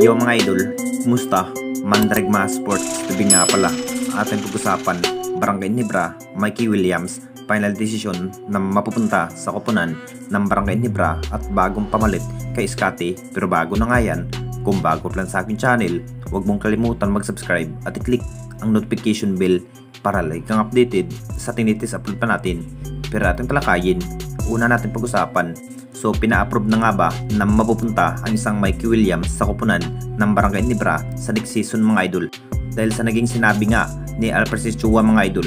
Yo mga idol, kumusta? Mandragma Sports TV nga pala. Ating pag-usapan, Barangay Nibra, Mikey Williams, final decision na mapupunta sa koponan ng Barangay Nibra at bagong pamalit kay Scotty. Pero bago na nga yan, kung bago pa lang sa aking channel, huwag mong kalimutan mag-subscribe at i-click ang notification bell para like kang updated sa tinitis upload pa natin. Pero ating talakayin, una natin pag-usapan. So pina-approve na nga ba na mapupunta ang isang Mikey Williams sa koponan ng Barangay Nibra sa next season mga idol? Dahil sa naging sinabi nga ni Alfred Chua mga idol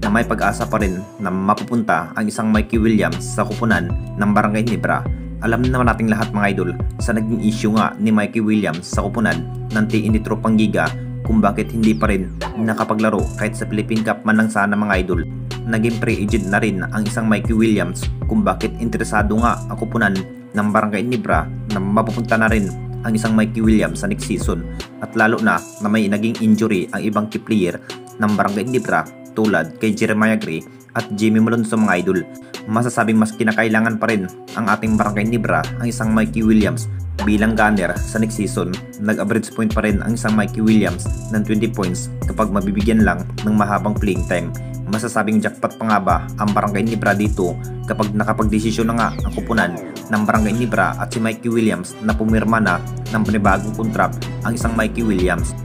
na may pag-asa pa rin na mapupunta ang isang Mikey Williams sa koponan ng Barangay Nibra. Alam naman nating lahat mga idol sa naging issue nga ni Mikey Williams sa koponan ng TNT Tropang Giga kung bakit hindi pa rin nakapaglaro kahit sa Philippine Cup man lang sana mga idol. Naging free agent na rin ang isang Mikey Williams kung bakit interesado nga ang koponan ng Barangay Nibra na mapupunta na rin ang isang Mikey Williams sa next season, at lalo na may naging injury ang ibang key player ng Barangay Nibra tulad kay Jeremiah Gray at Jimmy Malonzo mga idol. Masasabing mas kinakailangan pa rin ang ating Barangay Nibra ang isang Mikey Williams bilang gunner sa next season. Nag-average point pa rin ang isang Mikey Williams ng 20 points kapag mabibigyan lang ng mahabang playing time. Masasabing jackpot pa nga ba ang Barangay Nibra dito kapag nakapagdesisyon na nga ang koponan ng Barangay Nibra at si Mikey Williams na pumirma na ng panibagong kontrak ang isang Mikey Williams.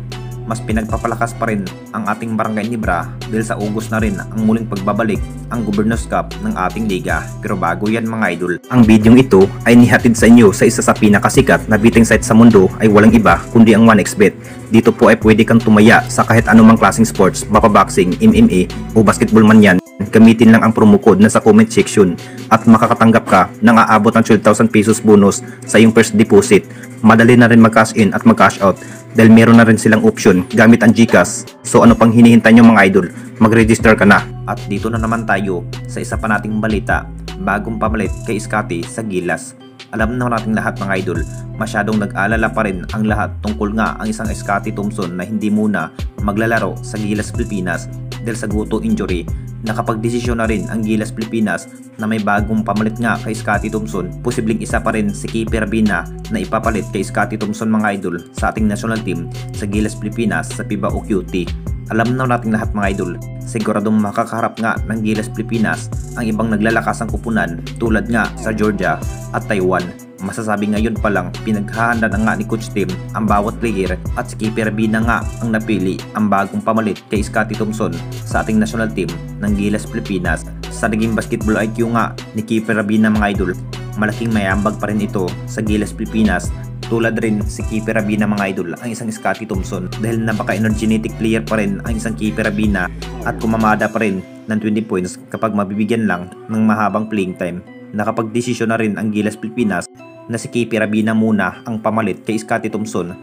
Mas pinagpapalakas pa rin ang ating Barangay Nibra dahil sa August na rin ang muling pagbabalik ang Governors Cup ng ating liga. Pero bago yan mga idol, ang bidyong ito ay nihatid sa inyo sa isa sa pinakasikat na betting site sa mundo ay walang iba kundi ang 1xBet. Dito po ay pwede kang tumaya sa kahit anumang klaseng sports, mapaboxing, MMA o basketball man yan. Gamitin lang ang promo code na sa comment section at makakatanggap ka ng aabot ng 12,000 pesos bonus sa iyong first deposit. Madali na rin mag-cash in at mag-cash out dahil meron na rin silang option gamit ang GCash. So ano pang hinihintay nyo mga idol, mag-register ka na. At dito na naman tayo sa isa pa nating balita, bagong pamalit kay Scotty sa Gilas. Alam na nating lahat mga idol, masyadong nag-alala pa rin ang lahat tungkol nga ang isang Scotty Thompson na hindi muna maglalaro sa Gilas Pilipinas dahil sa guto injury. Nakapagdesisyon na rin ang Gilas Pilipinas na may bagong pamalit nga kay Scotty Thompson. Posibleng isa pa rin si Keeper Bina na ipapalit kay Scotty Thompson mga idol sa ating national team sa Gilas Pilipinas sa FIBA o QT. Alam na nating lahat mga idol, siguradong makakaharap nga ng Gilas Pilipinas ang ibang naglalakasang kupunan tulad nga sa Georgia at Taiwan. Masasabi ngayon pa lang pinaghahanda na nga ni Coach Tim ang bawat player at si Keeper Bina nga ang napili ang bagong pamalit kay Scotty Thompson sa ating national team ng Gilas Pilipinas. Sa naging basketball IQ nga ni Keeper Bina mga idol, malaking mayambag pa rin ito sa Gilas Pilipinas. Tulad rin si Keeper Bina mga idol ang isang Scotty Thompson dahil napaka-energetic player pa rin ang isang Keeper Bina at kumamada pa rin ng 20 points kapag mabibigyan lang ng mahabang playing time. Nakapagdesisyon na rin ang Gilas Pilipinas na si Keeper Bina muna ang pamalit kay Scotty Thompson